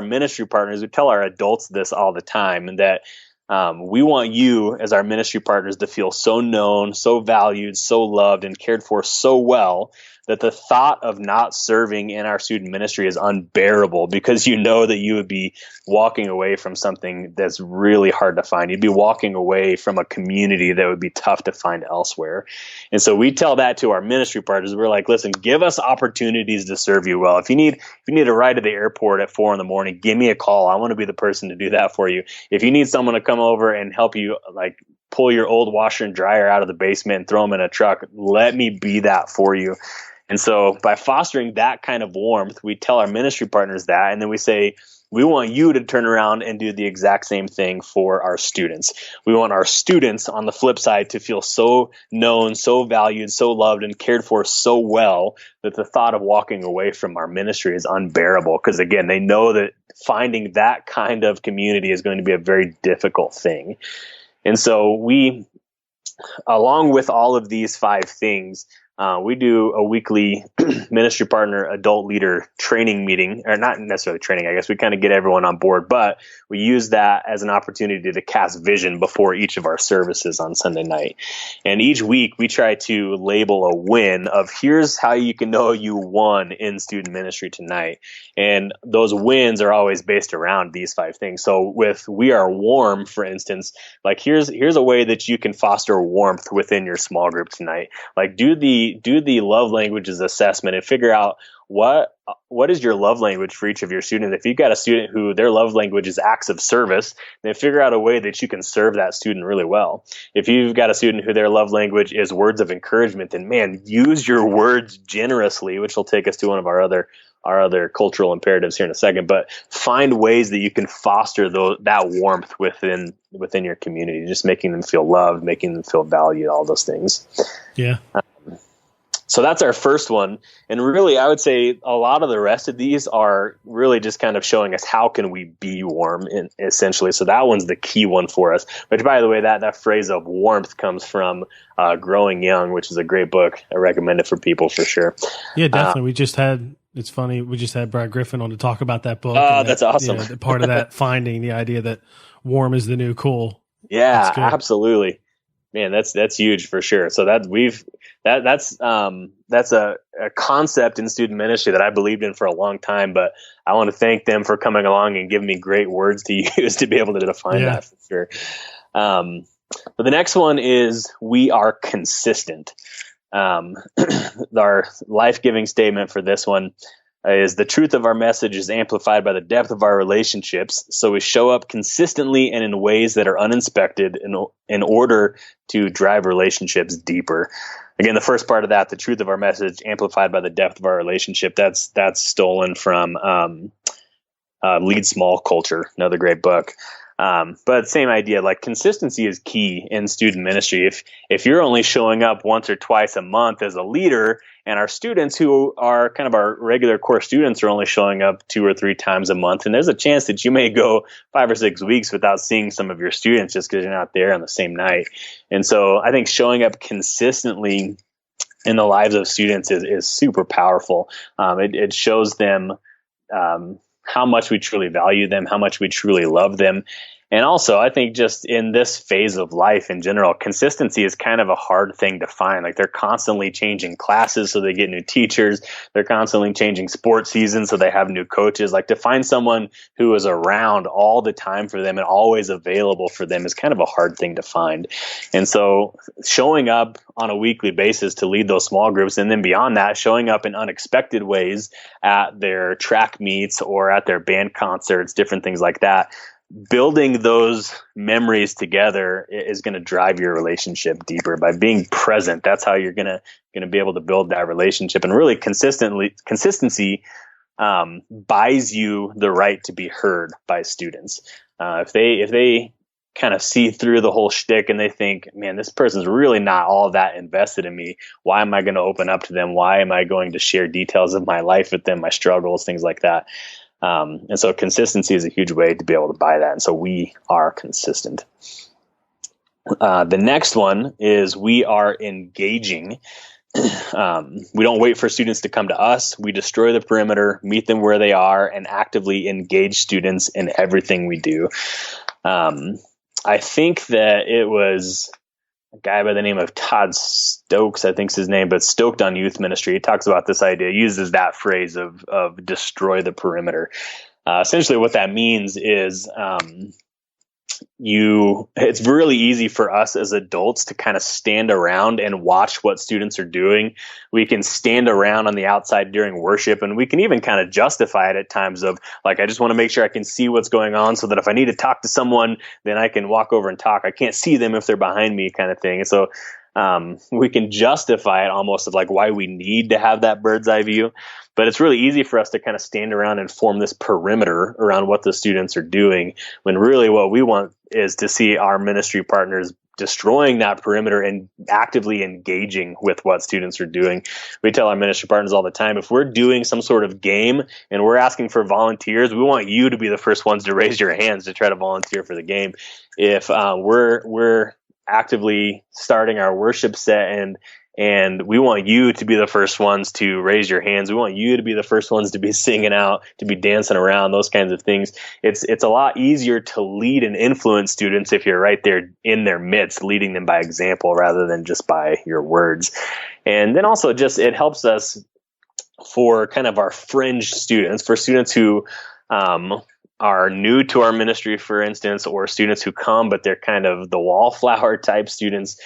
ministry partners, we tell our adults this all the time, and that we want you as our ministry partners to feel so known, so valued, so loved, and cared for so well that the thought of not serving in our student ministry is unbearable, because you know that you would be walking away from something that's really hard to find. You'd be walking away from a community that would be tough to find elsewhere. And so we tell that to our ministry partners. We're like, listen, give us opportunities to serve you well. If you need a ride to the airport at 4 a.m, give me a call. I want to be the person to do that for you. If you need someone to come over and help you, like, pull your old washer and dryer out of the basement and throw them in a truck, let me be that for you. And so by fostering that kind of warmth, we tell our ministry partners that, and then we say, we want you to turn around and do the exact same thing for our students. We want our students, on the flip side, to feel so known, so valued, so loved, and cared for so well that the thought of walking away from our ministry is unbearable. Because, again, they know that finding that kind of community is going to be a very difficult thing. And so we, along with all of these 5 things, we do a weekly ministry partner adult leader training meeting, or not necessarily training, I guess. We kind of get everyone on board, but we use that as an opportunity to cast vision before each of our services on Sunday night. And each week we try to label a win of, here's how you can know you won in student ministry tonight. And those wins are always based around these 5 things. So with we are warm, for instance, like here's a way that you can foster warmth within your small group tonight. Like do the love languages assessment and figure out what is your love language for each of your students. If you've got a student who their love language is acts of service, then figure out a way that you can serve that student really well. If you've got a student who their love language is words of encouragement, then man, use your words generously, which will take us to one of our other cultural imperatives here in a second. But find ways that you can foster that warmth within your community, just making them feel loved, making them feel valued, all those things. Yeah. So that's our first one. And really, I would say a lot of the rest of these are really just kind of showing us how can we be warm, essentially. So that one's the key one for us. Which, by the way, that phrase of warmth comes from Growing Young, which is a great book. I recommend it for people for sure. Yeah, definitely. It's funny, we just had Brad Griffin on to talk about that book. Oh, that's awesome. You know, part of that finding the idea that warm is the new cool. Yeah, absolutely. Man, that's huge for sure. So that's a concept in student ministry that I believed in for a long time, but I want to thank them for coming along and giving me great words to use to be able to define that for sure. But the next one is we are consistent. Our life-giving statement for this one is the truth of our message is amplified by the depth of our relationships. So we show up consistently and in ways that are uninspected in order to drive relationships deeper. Again, the first part of that, the truth of our message amplified by the depth of our relationship, that's stolen from Lead Small Culture, another great book. But same idea, like consistency is key in student ministry. If you're only showing up once or twice a month as a leader, and our students who are kind of our regular core students are only showing up 2 or 3 times a month, and there's a chance that you may go 5 or 6 weeks without seeing some of your students just because you're not there on the same night. And so I think showing up consistently in the lives of students is super powerful. It shows them how much we truly value them, how much we truly love them. And also, I think just in this phase of life in general, consistency is kind of a hard thing to find. Like they're constantly changing classes, so they get new teachers. They're constantly changing sports seasons, so they have new coaches. Like to find someone who is around all the time for them and always available for them is kind of a hard thing to find. And so showing up on a weekly basis to lead those small groups, and then beyond that, showing up in unexpected ways at their track meets or at their band concerts, different things like that. Building those memories together is going to drive your relationship deeper by being present. That's how you're going to be able to build that relationship. And really consistency buys you the right to be heard by students. If they kind of see through the whole shtick and they think, man, this person's really not all that invested in me. Why am I going to open up to them? Why am I going to share details of my life with them, my struggles, things like that? And so consistency is a huge way to be able to buy that. And so we are consistent. The next one is we are engaging. We don't wait for students to come to us. We destroy the perimeter, meet them where they are, and actively engage students in everything we do. I think that it was a guy by the name of Todd Stokes, I think is his name, but Stoked on Youth Ministry. He talks about this idea, uses that phrase of destroy the perimeter. Essentially what that means is it's really easy for us as adults to kind of stand around and watch what students are doing. We can stand around on the outside during worship, and we can even kind of justify it at times of like, I just want to make sure I can see what's going on so that if I need to talk to someone, then I can walk over and talk. I can't see them if they're behind me, kind of thing. And so we can justify it almost of like why we need to have that bird's eye view. But it's really easy for us to kind of stand around and form this perimeter around what the students are doing, when really what we want is to see our ministry partners destroying that perimeter and actively engaging with what students are doing. We tell our ministry partners all the time, if we're doing some sort of game and we're asking for volunteers, we want you to be the first ones to raise your hands to try to volunteer for the game. If we're actively starting our worship set and we want you to be the first ones to raise your hands. We want you to be the first ones to be singing out, to be dancing around, those kinds of things. It's a lot easier to lead and influence students if you're right there in their midst, leading them by example rather than just by your words. And then also just it helps us for kind of our fringe students, for students who are new to our ministry, for instance, or students who come, but they're kind of the wallflower type students.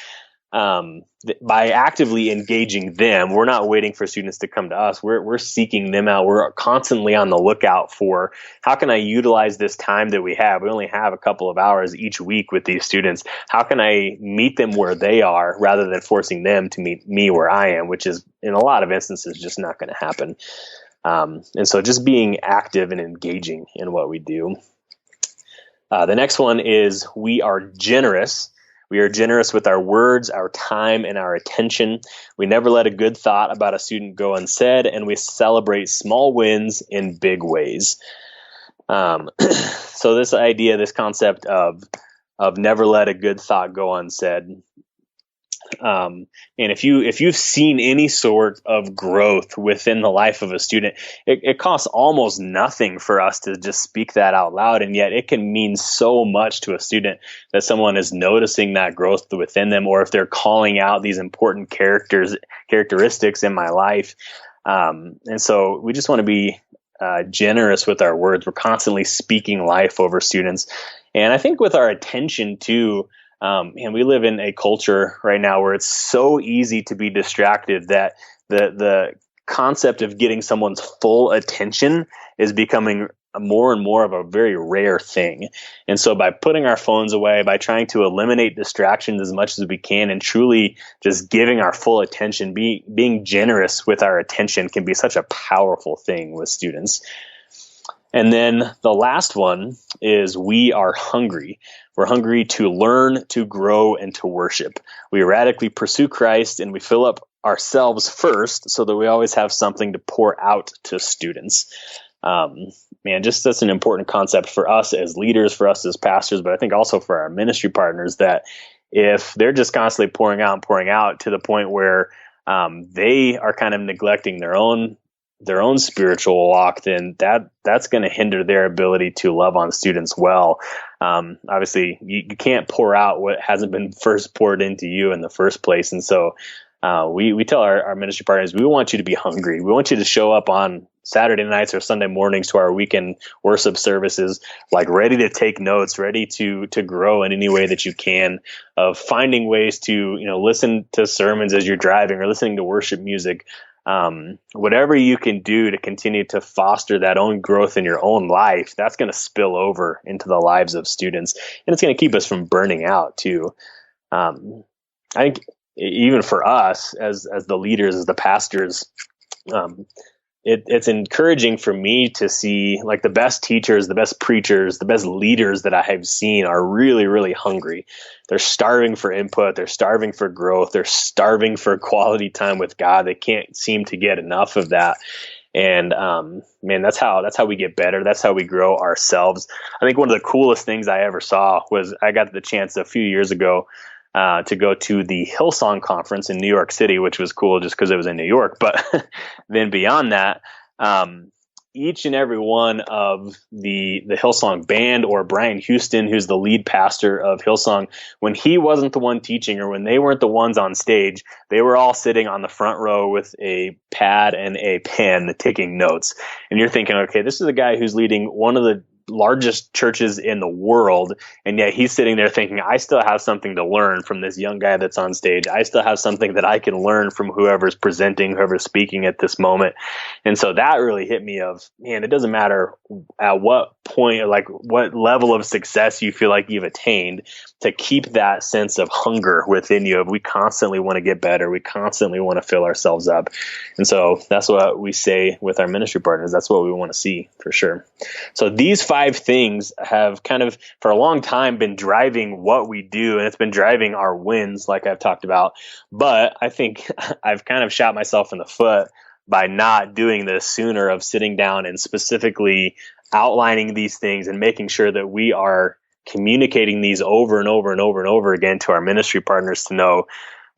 By actively engaging them, we're not waiting for students to come to us. We're seeking them out. We're constantly on the lookout for how can I utilize this time that we have? We only have a couple of hours each week with these students. How can I meet them where they are rather than forcing them to meet me where I am, which is in a lot of instances just not going to happen. And so just being active and engaging in what we do. The next one is we are generous. We are generous with our words, our time, and our attention. We never let a good thought about a student go unsaid, and we celebrate small wins in big ways. So this idea, this concept of never let a good thought go unsaid. And if you've seen any sort of growth within the life of a student, it costs almost nothing for us to just speak that out loud. And yet it can mean so much to a student that someone is noticing that growth within them, or if they're calling out these important characteristics in my life. And so we just want to be generous with our words. We're constantly speaking life over students. And I think with our attention too, and we live in a culture right now where it's so easy to be distracted that the concept of getting someone's full attention is becoming more and more of a very rare thing. And so by putting our phones away, by trying to eliminate distractions as much as we can, and truly just giving our full attention, being generous with our attention can be such a powerful thing with students. And then the last one is we are hungry. We're hungry to learn, to grow, and to worship. We radically pursue Christ, and we fill up ourselves first so that we always have something to pour out to students. Just that's an important concept for us as leaders, for us as pastors, but I think also for our ministry partners, that if they're just constantly pouring out to the point where they are kind of neglecting their own their own spiritual walk, then that's going to hinder their ability to love on students well. Obviously, you can't pour out what hasn't been first poured into you in the first place. And so we tell our ministry partners, we want you to be hungry. We want you to show up on Saturday nights or Sunday mornings to our weekend worship services, like ready to take notes, ready to grow in any way that you can, of finding ways to, listen to sermons as you're driving or listening to worship music. Whatever you can do to continue to foster that own growth in your own life, that's going to spill over into the lives of students, and it's going to keep us from burning out too. I think even for us as the leaders, as the pastors, it's encouraging for me to see like the best teachers, the best preachers, the best leaders that I have seen are really, really hungry. They're starving for input. They're starving for growth. They're starving for quality time with God. They can't seem to get enough of that. And man, that's how we get better. That's how we grow ourselves. I think one of the coolest things I ever saw was I got the chance a few years ago to go to the Hillsong conference in New York City, which was cool just because it was in New York. But then beyond that, each and every one of the Hillsong band, or Brian Houston, who's the lead pastor of Hillsong, when he wasn't the one teaching or when they weren't the ones on stage, they were all sitting on the front row with a pad and a pen taking notes. And you're thinking, okay, this is a guy who's leading one of the largest churches in the world, and yet he's sitting there thinking, I still have something to learn from this young guy that's on stage. I still have something that I can learn from whoever's presenting, whoever's speaking at this moment. And so that really hit me of, man, it doesn't matter at what point or like what level of success you feel like you've attained, to keep that sense of hunger within you of we constantly want to get better. We constantly want to fill ourselves up. And so that's what we say with our ministry partners. That's what we want to see for sure. So these 5 things have kind of for a long time been driving what we do, and it's been driving our wins like I've talked about. But I think I've kind of shot myself in the foot by not doing this sooner, of sitting down and specifically outlining these things and making sure that we are communicating these over and over and over and over again to our ministry partners to know,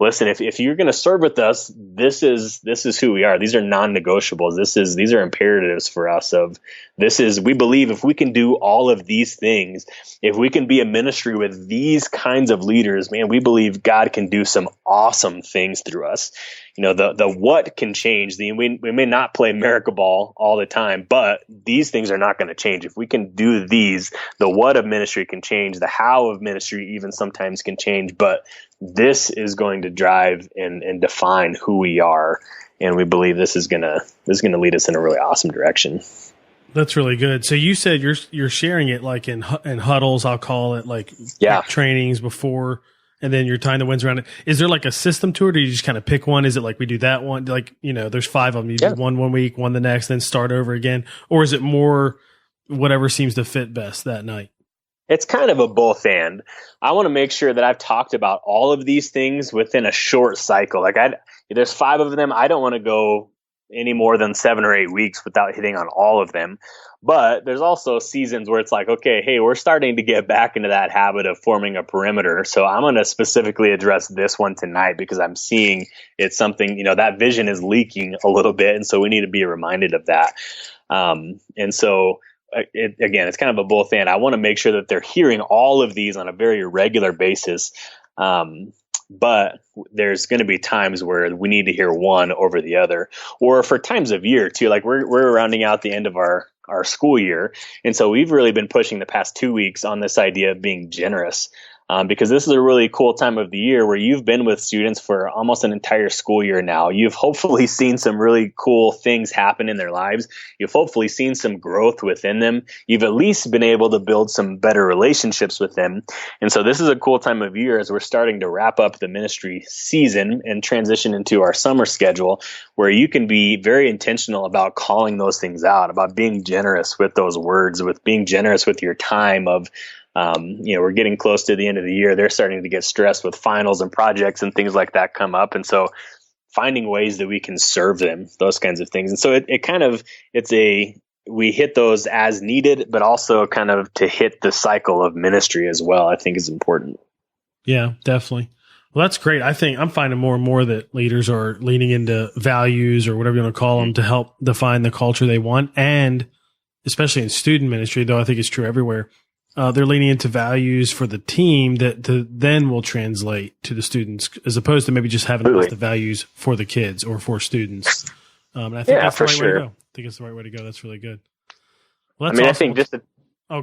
listen, if you're going to serve with us, this is who we are. These are non-negotiables. These are imperatives for us. We believe if we can do all of these things, if we can be a ministry with these kinds of leaders, man, we believe God can do some awesome things through us. The what can change. We may not play America ball all the time, but these things are not going to change. If we can do these, the what of ministry can change. The how of ministry even sometimes can change, but this is going to drive and define who we are. And we believe this is going to lead us in a really awesome direction. That's really good. So you said you're sharing it like in huddles, I'll call it, like trainings before, and then you're tying the wins around it. Is there like a system to it, or do you just kind of pick one? Is it like we do that one? Like, there's 5 of them. You do one week, one the next, then start over again? Or is it more whatever seems to fit best that night? It's kind of a both and. I want to make sure that I've talked about all of these things within a short cycle. Like there's 5 of them. I don't want to go any more than 7 or 8 weeks without hitting on all of them. But there's also seasons where it's like, okay, hey, we're starting to get back into that habit of forming a perimeter. So I'm going to specifically address this one tonight because I'm seeing it's something, that vision is leaking a little bit. And so we need to be reminded of that. And so it's kind of a both and. I want to make sure that they're hearing all of these on a very regular basis. But there's going to be times where we need to hear one over the other, or for times of year too. Like we're rounding out the end of our school year. And so we've really been pushing the past 2 weeks on this idea of being generous. Because this is a really cool time of the year where you've been with students for almost an entire school year now. You've hopefully seen some really cool things happen in their lives. You've hopefully seen some growth within them. You've at least been able to build some better relationships with them. And so this is a cool time of year as we're starting to wrap up the ministry season and transition into our summer schedule, where you can be very intentional about calling those things out, about being generous with those words, with being generous with your time of, we're getting close to the end of the year. They're starting to get stressed with finals and projects and things like that come up. And so finding ways that we can serve them, those kinds of things. And so we hit those as needed, but also kind of to hit the cycle of ministry as well, I think is important. Yeah, definitely. Well, that's great. I think I'm finding more and more that leaders are leaning into values or whatever you want to call them to help define the culture they want. And especially in student ministry, though I think it's true everywhere, they're leaning into values for the team that then will translate to the students, as opposed to maybe just having the values for the kids or for students. And I think that's the right way to go. I think it's the right way to go. That's really good. Well, that's awesome. I think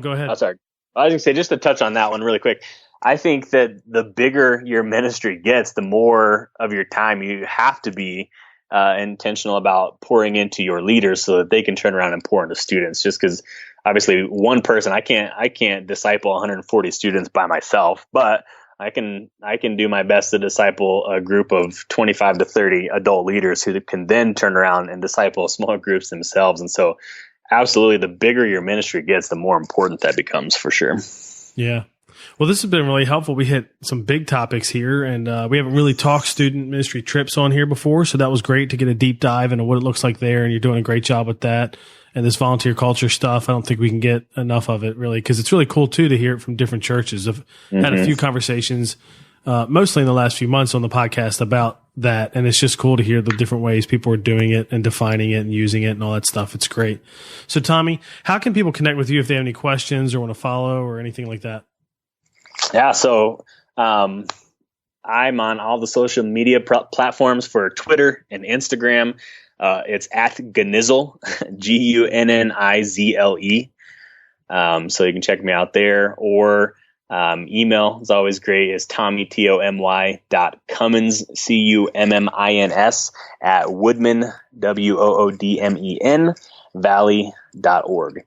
go ahead. Oh, sorry. I was going to say, just to touch on that one really quick. I think that the bigger your ministry gets, the more of your time you have to be intentional about pouring into your leaders so that they can turn around and pour into students. Just because obviously one person, I can't disciple 140 students by myself, but I can do my best to disciple a group of 25 to 30 adult leaders who can then turn around and disciple small groups themselves. And so absolutely, the bigger your ministry gets, the more important that becomes, for sure. Yeah. Well, this has been really helpful. We hit some big topics here, and we haven't really talked student ministry trips on here before, so that was great to get a deep dive into what it looks like there, and you're doing a great job with that. And this volunteer culture stuff, I don't think we can get enough of it, really, because it's really cool, too, to hear it from different churches. I've had a few conversations, mostly in the last few months on the podcast about that, and it's just cool to hear the different ways people are doing it and defining it and using it and all that stuff. It's great. So, Tomy, how can people connect with you if they have any questions or want to follow or anything like that? Yeah, so I'm on all the social media platforms for Twitter and Instagram. It's at Gunnizzle, Gunnizle. So you can check me out there, or email is always great. Is Tomy, Tomy.Cummins, Cummins at Woodmen, Woodmen, valley.org.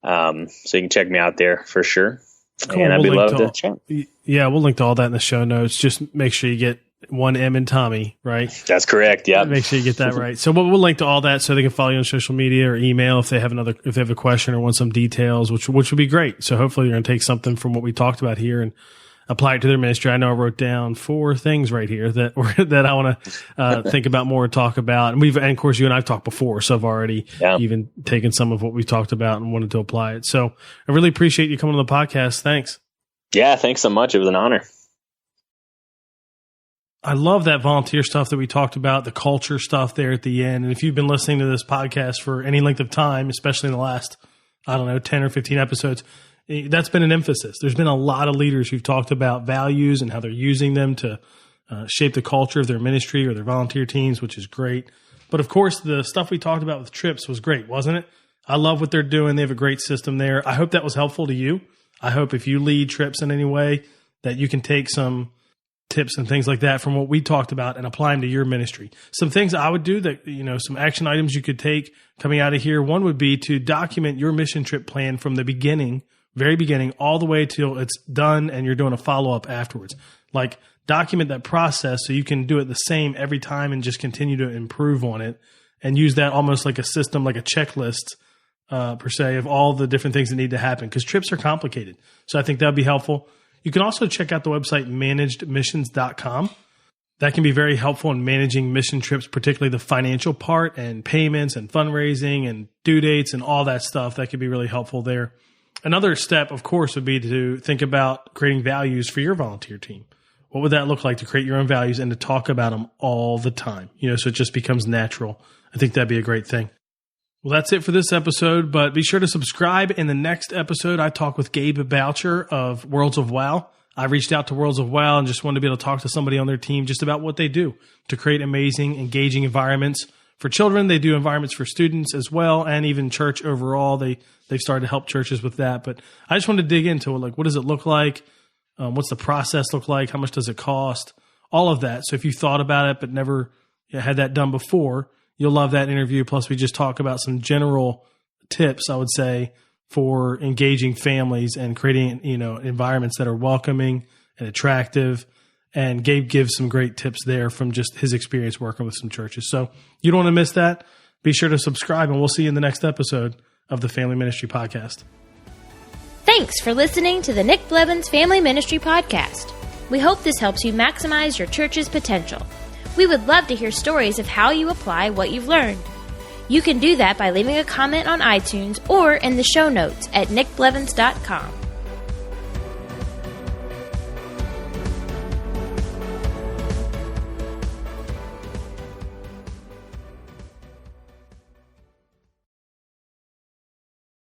So you can check me out there for sure. Cool. And I'd be love to chat. Yeah, we'll link to all that in the show notes. Just make sure you get one M in Tomy, right? That's correct. Yeah. Make sure you get that right. So we'll link to all that so they can follow you on social media or email if they have a question or want some details, which would be great. So hopefully you're going to take something from what we talked about here and apply it to their ministry. I know I wrote down 4 things right here that I want to think about more and talk about. And of course, you and I've talked before, so I've already even taken some of what we talked about and wanted to apply it. So I really appreciate you coming on the podcast. Thanks. Yeah, thanks so much. It was an honor. I love that volunteer stuff that we talked about, the culture stuff there at the end. And if you've been listening to this podcast for any length of time, especially in the last, 10 or 15 episodes, that's been an emphasis. There's been a lot of leaders who've talked about values and how they're using them to shape the culture of their ministry or their volunteer teams, which is great. But of course, the stuff we talked about with trips was great, wasn't it? I love what they're doing. They have a great system there. I hope that was helpful to you. I hope if you lead trips in any way that you can take some tips and things like that from what we talked about and apply them to your ministry. Some things I would do that, some action items you could take coming out of here. One would be to document your mission trip plan from the very beginning, all the way till it's done and you're doing a follow-up afterwards. Like, document that process so you can do it the same every time and just continue to improve on it and use that almost like a system, like a checklist, per se, of all the different things that need to happen, because trips are complicated. So I think that would be helpful. You can also check out the website managedmissions.com. That can be very helpful in managing mission trips, particularly the financial part and payments and fundraising and due dates and all that stuff. That could be really helpful there. Another step, of course, would be to think about creating values for your volunteer team. What would that look like to create your own values and to talk about them all the time? So it just becomes natural. I think that'd be a great thing. Well, that's it for this episode, but be sure to subscribe. In the next episode, I talk with Gabe Boucher of Worlds of WOW. I reached out to Worlds of WOW and just wanted to be able to talk to somebody on their team just about what they do to create amazing, engaging environments for children. They do environments for students as well, and even church overall. They've started to help churches with that. But I just wanted to dig into it. Like, what does it look like? What's the process look like? How much does it cost? All of that. So if you thought about it but never had that done before, you'll love that interview. Plus, we just talk about some general tips, I would say, for engaging families and creating, environments that are welcoming and attractive. And Gabe gives some great tips there from just his experience working with some churches. So you don't want to miss that. Be sure to subscribe, and we'll see you in the next episode of the Family Ministry Podcast. Thanks for listening to the Nick Blevins Family Ministry Podcast. We hope this helps you maximize your church's potential. We would love to hear stories of how you apply what you've learned. You can do that by leaving a comment on iTunes or in the show notes at nickblevins.com.